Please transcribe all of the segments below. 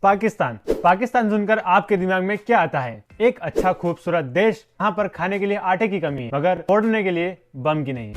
पाकिस्तान। पाकिस्तान सुनकर आपके दिमाग में क्या आता है? एक अच्छा खूबसूरत देश, यहाँ पर खाने के लिए आटे की कमी है मगर फोड़ने के लिए बम की नहीं।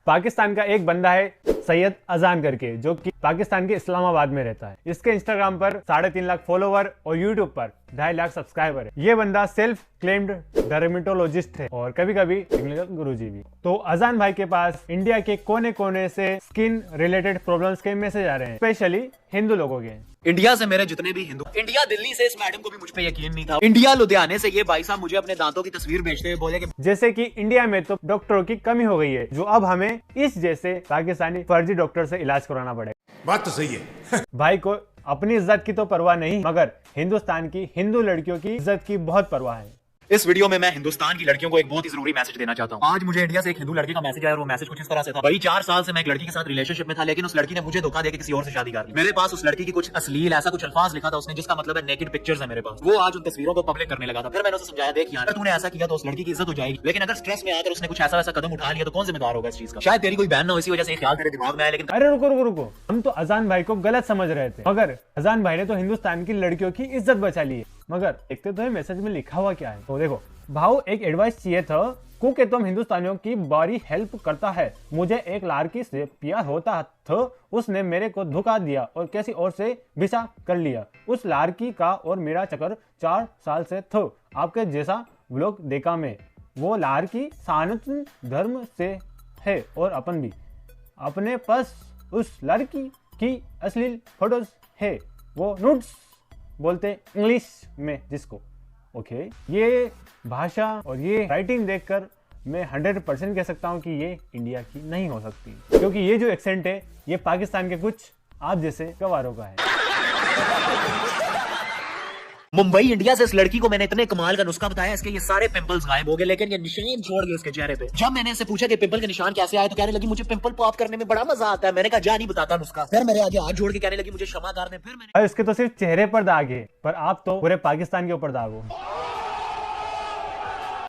पाकिस्तान का एक बंदा है सैयद अजान करके, जो कि पाकिस्तान के इस्लामाबाद में रहता है। इसके इंस्टाग्राम पर 3.5 लाख फॉलोवर और यूट्यूब पर 2.5 लाख सब्सक्राइबर है। ये बंदा सेल्फ क्लेम्ड डर्मेटोलॉजिस्ट है और कभी कभी टेक्निकल गुरुजी भी। तो अजान भाई के पास इंडिया के कोने कोने से स्किन रिलेटेड प्रॉब्लम्स के मैसेज आ रहे हैं, स्पेशली हिंदू लोगों के। इंडिया से मेरे जितने भी हिंदू, इंडिया दिल्ली से इस मैडम को भी मुझ पे यकीन नहीं था, इंडिया लुधियाने से ये भाई साहब मुझे अपने दांतों की तस्वीर भेजते हुए बोले कि जैसे कि इंडिया में तो डॉक्टरों की कमी हो गई है, जो अब हमें इस जैसे पाकिस्तानी फर्जी डॉक्टर से इलाज कराना पड़ेगा। बात तो सही है। भाई को अपनी इज्जत की तो परवाह नहीं, मगर हिंदुस्तान की हिंदू लड़कियों की इज्जत की बहुत परवाह है। इस वीडियो में मैं हिंदुस्तान की लड़कियों को एक बहुत ही जरूरी मैसेज देना चाहता हूँ। आज मुझे इंडिया से एक हिंदू लड़की का मैसेज आया और वो मैसेज कुछ इस तरह से था। भाई 4 साल से मैं एक लड़की के साथ रिलेशनशिप में था, लेकिन उस लड़की ने मुझे धोखा देकर किसी और से शादी कर ली। मेरे पास उस लड़की की कुछ अश्लील ऐसा कुछ अल्फाज लिखा था उसने, जिसका मतलब है नेकेड पिक्चर्स है मेरे पास। वो आज उन तस्वीरों को पब्लिक करने लगा था। फिर मैंने उसे समझाया, देख यार, अगर तूने ऐसा किया तो उस लड़की की इज्जत हो जाएगी, लेकिन अगर स्ट्रेस में आकर उसने कुछ ऐसा वैसा कदम उठा लिया तो कौन जिम्मेदार होगा इस चीज का? शायद तेरी कोई बहन हो, इसी वजह से ख्याल तेरे दिमाग में आया। लेकिन अरे रुको रुको रुको, हम तो अजान भाई को गलत समझ रहे थे, मगर अजान भाई ने तो हिंदुस्तान की लड़कियों की इज्जत बचा ली है। मगर देखते तो है मैसेज में लिखा हुआ क्या है। तो देखो भाव, एक एडवाइस चाहिए था क्योंकि तुम हिंदुस्तानियों की बड़ी हेल्प करता है। मुझे एक लड़की से प्यार होता था, उसने मेरे को धोखा दिया और किसी और से विसा कर लिया। उस लड़की का और मेरा चक्कर 4 साल से था। आपके जैसा व्लॉग देखा मैं। वो लड़की सनातन धर्म से है और अपन भी। अपने पास उस लड़की की अश्लील फोटोज है, वो नूड्स बोलते इंग्लिश में जिसको। ओके, ये भाषा और ये राइटिंग देखकर मैं 100% कह सकता हूँ कि ये इंडिया की नहीं हो सकती, क्योंकि ये जो एक्सेंट है ये पाकिस्तान के कुछ आप जैसे गवारों का है। मुंबई इंडिया से इस लड़की को मैंने इतने कमाल का नुस्खा बताया, इसके ये सारे पिंपल्स गायब हो गए, लेकिन ये निशान छोड़ गए इसके चेहरे पे। जब मैंने इससे पूछा कि पिंपल के निशान कैसे आए, तो कहने लगी मुझे पिंपल पॉप करने में बड़ा मजा आता है। मैंने कहा जा नहीं बताता नुस्खा। फिर मेरे आगे हाथ जोड़ के कहने लगी मुझे क्षमा कर दे। फिर मैंने इसके तो सिर्फ चेहरे पर दाग है, पर आप तो पूरे पाकिस्तान के ऊपर दाग हो।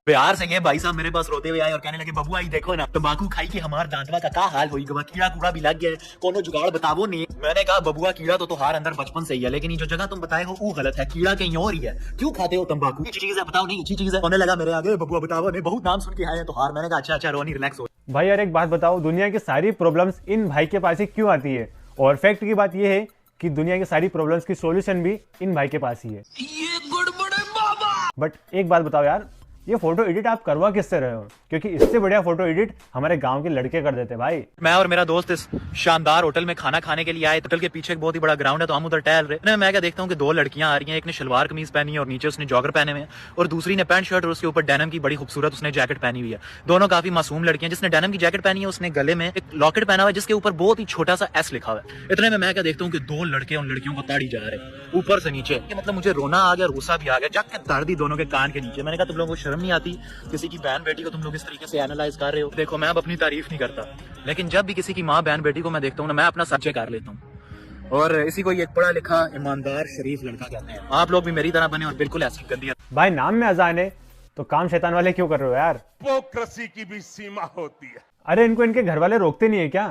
बिहार से ये भाई साहब मेरे पास रोते हुए आए और कहने लगे बबुआ आई देखो ना, तंबाकू खाई के हमार दांतवा का क्या हाल होई गवा, कीड़ा कूड़ा भी लग गया, कोनो जुगाड़ बतावो नहीं। मैंने कहा बबुआ कीड़ा तो हार अंदर बचपन से ही है, लेकिन ये जो जगह तुम बताए हो वो गलत है, कीड़ा कहीं और ही है। क्यों खाते हो तंबाकू? अच्छी चीज है, बताओ नहीं अच्छी चीज है। होने लगा मेरे आगे बबुआ बताओ, नहीं बहुत नाम सुन के आए हैं तो हार। मैंने कहा अच्छा रोनी रिलैक्स हो भाई। यार एक बात बताओ, दुनिया की सारी प्रॉब्लम्स इन भाई के पास ही क्यों आती है? और फैक्ट की बात यह है कि दुनिया की सारी प्रॉब्लम्स की सॉल्यूशन भी इन भाई के पास ही है। ये गड़बड़ है बाबा। बट एक बात बताओ यार, ये फोटो एडिट आप करवा किससे रहे हो? क्योंकि इससे बढ़िया फोटो एडिट हमारे गांव के लड़के कर देते भाई। मैं और मेरा दोस्त इस शानदार होटल में खाना खाने के लिए आए। होटल के पीछे एक बहुत ही बड़ा ग्राउंड है, तो हम उधर टहल रहे। मैं क्या देखता हूँ कि 2 लड़कियां आ रही हैं। एक ने शलवार कमीज पहनी है और नीचे उसने जॉगर पहने हुए हैं, और दूसरी ने पैंट शर्ट और उसके ऊपर डेनिम की बड़ी खूबसूरत उसने जैकेट पहनी हुई है। दोनों काफी मासूम लड़कियां। जिसने डेनिम की जैकेट पहनी है उसने गले में एक लॉकेट पहना हुआ है जिसके ऊपर बहुत ही छोटा सा एस लिखा हुआ है। इतने में मैं क्या देखता हूँ कि 2 लड़के उन लड़कियों को ताड़ी जा रहे हैं ऊपर से नीचे। मतलब मुझे रोना आ गया, गुस्सा भी आ गया, जाके ताड़ दी दोनों के कान के नीचे। मैंने कहा तुम लोगों को शर्म नहीं आती? किसी की बहन बेटी को तुम लोग इस तरीके से एनालाइज कर रहे हो। देखो मैं अब अपनी तारीफ नहीं करता, लेकिन जब भी किसी की माँ बहन बेटी को मैं देखता हूँ ना, मैं अपना सच्चे कर लेता हूँ। और इसी को एक पढ़ा लिखा ईमानदार शरीफ लड़का कहते हैं। आप लोग भी मेरी तरह बने और बिल्कुल ऐसी गंदी। भाई नाम में अजान है तो काम शैतान वाले क्यों कर रहे हो यार? हिपोक्रेसी की भी सीमा होती है। अरे इनको इनके घर वाले रोकते नहीं है क्या?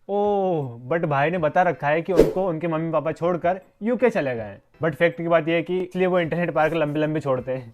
ओह, बट भाई ने बता रखा है कि उनको उनके मम्मी पापा छोड़कर यूके चले गए। बट फैक्ट की बात यह है कि इसलिए वो इंटरनेट पार्क लंबे लंबे छोड़ते हैं।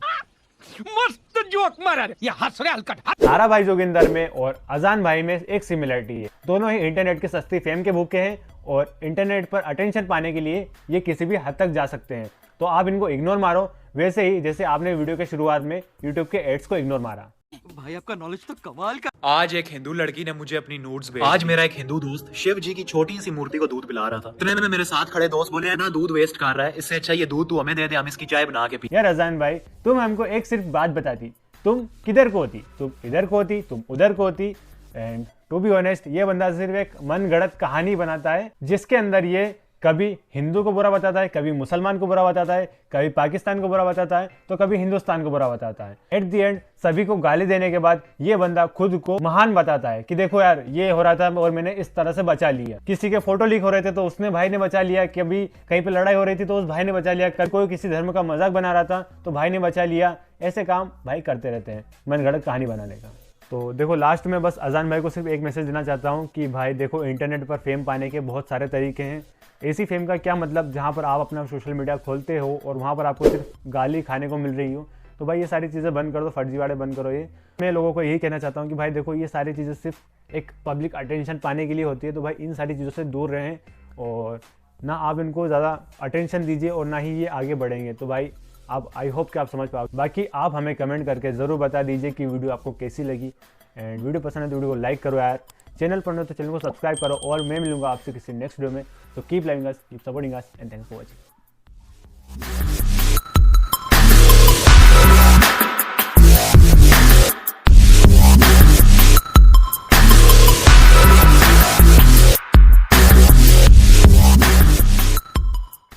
मस्त जोक मारा रे, ये हंस रहे हलकट। तारा भाई जोगिंदर में और अजान भाई में एक सिमिलरिटी है। दोनों ही इंटरनेट की सस्ती फेम के भूखे हैं और इंटरनेट पर अटेंशन पाने के लिए ये किसी भी हद तक जा सकते हैं। तो आप इनको इग्नोर मारो, वैसे ही जैसे आपने वीडियो के शुरुआत में यूट्यूब के एड्स को इग्नोर मारा। भाई आपका नॉलेज तो कमाल का। आज एक हिंदू लड़की ने मुझे अपनी नोट्स भेजी। आज मेरा एक हिंदू दोस्त शिव जी की छोटी सी मूर्ति को दूध पिला रहा था। इतने में मेरे साथ खड़े दोस्त बोले ना दूध वेस्ट कर रहा है, इससे अच्छा ये दूध तू हमें दे दे, हम इसकी चाय बना के पी। यार अजान भाई, तुम हमको एक सिर्फ बात बताती, तुम किधर को होती? तुम इधर को होती, तुम उधर को होती। एंड टू बी ऑनेस्ट, ये बंदा सिर्फ एक मन गढ़ंत कहानी बनाता है, जिसके अंदर ये कभी हिंदू को बुरा बताता है, कभी मुसलमान को बुरा बताता है, कभी पाकिस्तान को बुरा बताता है, तो कभी हिंदुस्तान को बुरा बताता है। एट द एंड सभी को गाली देने के बाद ये बंदा खुद को महान बताता है कि देखो यार ये हो रहा था और मैंने इस तरह से बचा लिया। किसी के फोटो लीक हो रहे थे तो उसने भाई ने बचा लिया, कभी कहीं पे लड़ाई हो रही थी तो उस भाई ने बचा लिया, कभी कोई किसी धर्म का मजाक बना रहा था तो भाई ने बचा लिया। ऐसे काम भाई करते रहते हैं मन गढ़ंत कहानी बनाने का। तो देखो लास्ट में बस अजान भाई को सिर्फ एक मैसेज देना चाहता हूँ कि भाई देखो इंटरनेट पर फेम पाने के बहुत सारे तरीके हैं। ऐसी फेम का क्या मतलब जहाँ पर आप अपना सोशल मीडिया खोलते हो और वहाँ पर आपको सिर्फ गाली खाने को मिल रही हो। तो भाई ये सारी चीज़ें बंद कर दो, फर्जीवाड़े बंद करो। ये मैं लोगों को यही कहना चाहता हूँ कि भाई देखो ये सारी चीज़ें सिर्फ एक पब्लिक अटेंशन पाने के लिए होती है। तो भाई इन सारी चीज़ों से दूर रहें और ना आप इनको ज़्यादा अटेंशन दीजिए और ना ही ये आगे बढ़ेंगे। तो भाई आप आई होप कि आप समझ पाओ। बाकी आप हमें कमेंट करके ज़रूर बता दीजिए कि वीडियो आपको कैसी लगी। एंड वीडियो पसंद है तो वीडियो को लाइक करो यार, चैनल पर हो तो चैनल को सब्सक्राइब करो। और मैं मिलूंगा आपसे किसी नेक्स्ट वीडियो में। तो keep living us, keep supporting us and thanks for watching.